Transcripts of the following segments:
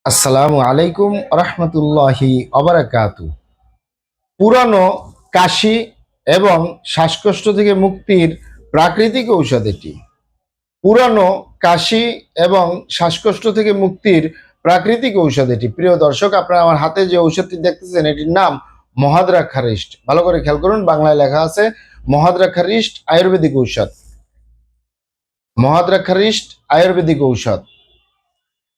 আসসালামু আলাইকুম রহমতুল্লাহি অবরাকাতু। পুরানো কাশি এবং শ্বাসকষ্ট থেকে মুক্তির প্রাকৃতিক ঔষধ এটি। পুরানো কাশি এবং শ্বাসকষ্ট থেকে মুক্তির প্রাকৃতিক ঔষধ এটি। প্রিয় দর্শক, আপনারা আমার হাতে যে ঔষধটি দেখতেছেন এটির নাম মহাদ্রাক্ষারিষ্ট। ভালো করে খেয়াল করুন, বাংলায় লেখা আছে মহাদ্রাক্ষারিষ্ট আয়ুর্বেদিক ঔষধ। মহাদ্রাক্ষারিষ্ট আয়ুর্বেদিক ঔষধ।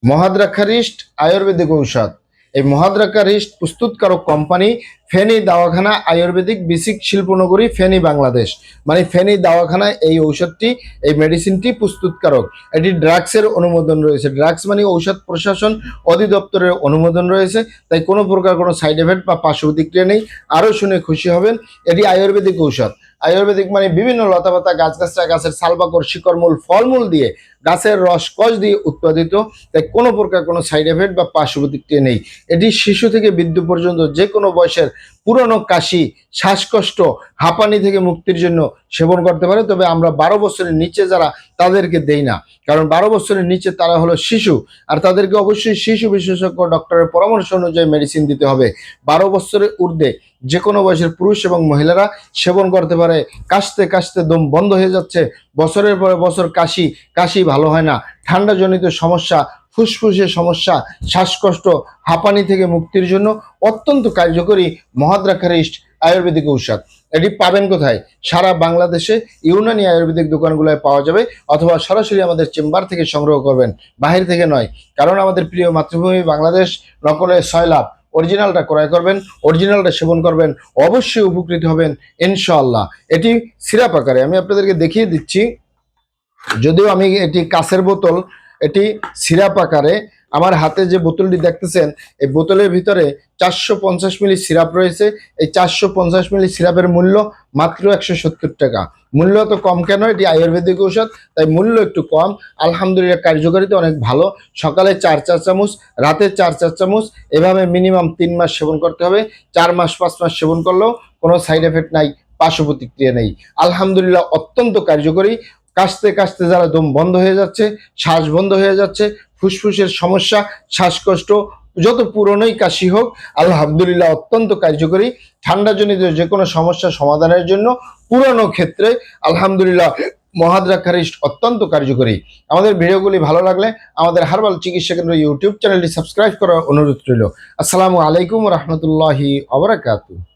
মহাদ্রাক্ষারিষ্ট আয়ুর্বেদিক ঔষধ। এই মহাদ্রাক্ষারিষ্ট প্রস্তুতকারক কোম্পানি ফেনী দাওয়াখানা আয়ুর্বেদিক বিসিক শিল্পনগরী, ফেনী, বাংলাদেশ। মানে ফেনী দাওয়াখানায় এই ঔষধটি, এই মেডিসিনটি প্রস্তুতকারক। এটি ড্রাগসের অনুমোদন রয়েছে। ড্রাগস মানে ঔষধ প্রশাসন অধিদপ্তরের অনুমোদন রয়েছে। তাই কোনো প্রকার কোনো সাইড এফেক্ট বা পার্শ্ব প্রতিক্রিয়া নেই। আরও শুনে খুশি হবেন, এটি আয়ুর্বেদিক ঔষধ। আয়ুর্বেদিক মানে বিভিন্ন লতাপাতা, গাছগাছরা, গাছের ছালবাকড়, শিকড়মূল, ফলমূল দিয়ে, গাছের রস কষ দিয়ে উৎপাদিত। তাই কোনো প্রকার কোনো সাইড এফেক্ট বা পার্শ্ব প্রতিক্রিয়া নেই। এটি শিশু থেকে বৃদ্ধ পর্যন্ত যে কোনো বয়সের পুরনো কাশি, শ্বাসকষ্ট, হাঁপানি থেকে মুক্তির জন্য সেবন করতে পারে। তবে আমরা 12 বছরের নিচে যারা, তাদেরকে দেই না, কারণ 12 বছরের নিচে তারা হলো শিশু, আর তাদেরকে অবশ্যই শিশু বিশেষজ্ঞ ডক্টরের পরামর্শ অনুযায়ী মেডিসিন দিতে হবে। 12 বছরের ঊর্ধ্বে যে কোনো বয়সের পুরুষ এবং মহিলারা সেবন করতে পারে। কাশতে কাশতে দম বন্ধ হয়ে যাচ্ছে, বছরের পরে বছর কাশি ভালো হয় না, ঠান্ডাজনিত সমস্যা, ফুসফুসের সমস্যা, শ্বাসকষ্ট, হাঁপানি থেকে মুক্তির জন্য অত্যন্ত কার্যকরী মহাদ্রাক্ষারিষ্ট আয়ুর্বেদিক ঔষধ। এটি পাবেন কোথায়? সারা বাংলাদেশে ইউনানি আয়ুর্বেদিক দোকানগুলোয় পাওয়া যাবে, অথবা সরাসরি আমাদের চেম্বার থেকে সংগ্রহ করবেন, বাহির থেকে নয়। কারণ আমাদের প্রিয় মাতৃভূমি বাংলাদেশ, নকলে 6 লাভ। অরিজিনালটা ক্রয় করবেন, অরিজিনালটা সেবন করবেন, অবশ্যই উপকৃত হবেন ইনশাআল্লাহ। এটি সিরাপ আকারে আমি আপনাদেরকে দেখিয়ে দিচ্ছি, যদিও আমি এটি কাঁচের বোতল, এটি সিরাপ আকারে। আমার হাতে যে বোতলটি দেখতেছেন, এই বোতলের ভিতরে 450 মিলি সিরাপ রয়েছে। এই 450 মিলি সিরাপের মূল্য মাত্র 170 টাকা। মূল্য তো কম কেন? এটি আয়ুর্বেদিক ঔষধ, তাই মূল্য একটু কম। আলহামদুলিল্লাহ, কার্যকারিতা অনেক ভালো। সকালে 4 চা চামচ, রাতে 4 চা চামচ, এভাবে মিনিমাম 3 মাস সেবন করতে হবে। 4 মাস 5 মাস সেবন করলেও কোনো সাইড এফেক্ট নাই, পার্শ্ব প্রতিক্রিয়া নেই। আলহামদুলিল্লাহ, অত্যন্ত কার্যকরী। কাশতে কাশতে যারা দম বন্ধ হয়ে যাচ্ছে, শ্বাস বন্ধ হয়ে যাচ্ছে, ফুসফুসের সমস্যা, শ্বাসকষ্ট, যত পুরনোই কাশি হোক, আলহামদুলিল্লাহ অত্যন্ত কার্যকরী। ঠান্ডাজনিত যে কোনো সমস্যা সমাধানের জন্য পুরনো ক্ষেত্রে আলহামদুলিল্লাহ মহাদ্রাক্ষারিষ্ট অত্যন্ত কার্যকরী। আমাদের ভিডিওগুলি ভালো লাগলে আমাদের হার্বাল চিকিৎসা কেন্দ্র ইউটিউব চ্যানেলটি সাবস্ক্রাইব করার অনুরোধ রইল। আসসালামু আলাইকুম রহমতুল্লাহি ওয়া বারাকাতুহু।